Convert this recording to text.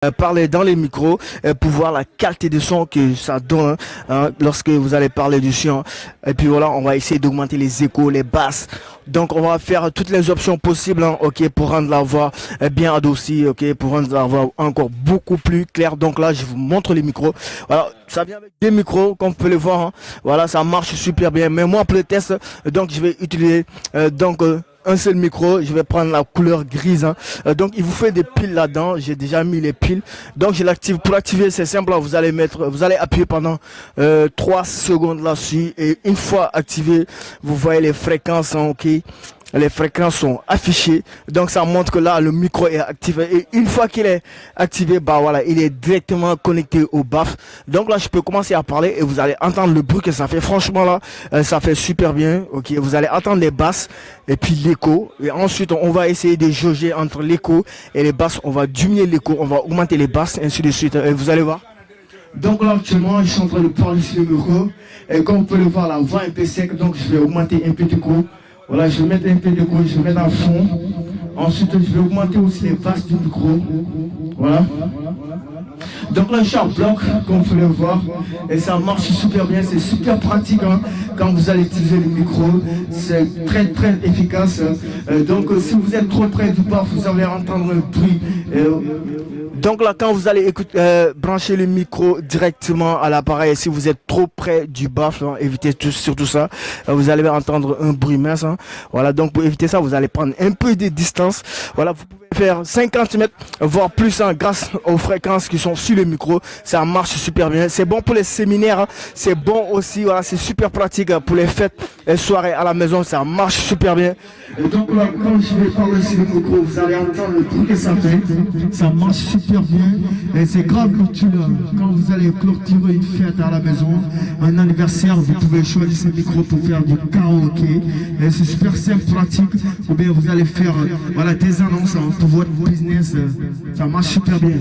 parler dans les micros pour voir la qualité de son que ça donne lorsque vous allez parler du son. Et puis voilà, on va essayer d'augmenter les échos, les basses. Donc on va faire toutes les options possibles, ok, pour rendre la voix bien adoucie, ok, pour rendre la voix encore beaucoup plus claire. Donc là, je vous montre les micros. Voilà, ça vient avec des micros, comme vous pouvez le voir. Voilà, ça marche super bien. Mais moi, pour le test, donc je vais utiliser un seul micro. Je vais prendre la couleur grise. Donc il vous fait des piles là-dedans. J'ai déjà mis les piles. Donc je l'active. Pour l'activer, c'est simple. Vous allez appuyer pendant 3 secondes là-dessus. Et une fois activé, vous voyez les fréquences, ok. Les fréquences sont affichées, donc ça montre que là le micro est activé, et une fois qu'il est activé, bah voilà, il est directement connecté au BAF. Donc là je peux commencer à parler et vous allez entendre le bruit que ça fait. Franchement là, ça fait super bien, ok. Vous allez entendre les basses et puis l'écho, et ensuite on va essayer de jauger entre l'écho et les basses. On va diminuer l'écho, on va augmenter les basses, ainsi de suite, et vous allez voir. Donc là actuellement je suis en train de parler sur le micro, et comme vous pouvez le voir, la voix est un peu sec, donc je vais augmenter un peu de coup. Voilà, je vais mettre un peu de micro, je vais mettre en fond. Ensuite, je vais augmenter aussi les basses du micro. Voilà. Donc là, je suis en bloc, comme vous pouvez le voir. Et ça marche super bien, c'est super pratique quand vous allez utiliser le micro. C'est très très efficace. Donc si vous êtes trop près du bas, vous allez entendre le bruit. Donc là, quand vous allez brancher le micro directement à l'appareil, si vous êtes trop près du baf, évitez surtout ça. Vous allez entendre un bruit mince. Voilà, donc pour éviter ça, vous allez prendre un peu de distance. Voilà, vous pouvez faire 50 mètres, voire plus, grâce aux fréquences qui sont sur le micro. Ça marche super bien. C'est bon pour les séminaires. C'est bon aussi. Voilà, c'est super pratique pour les fêtes et soirées à la maison. Ça marche super bien. Et donc là, quand je vais parler sur le micro, vous allez entendre le bruit que ça fait. Ça marche super bien. Et c'est grave utile quand vous allez clôturer une fête à la maison, un anniversaire. Vous pouvez choisir ce micro pour faire du karaoké. Et c'est super simple, pratique. Ou bien vous allez faire voilà, des annonces pour votre business. Ça marche super bien.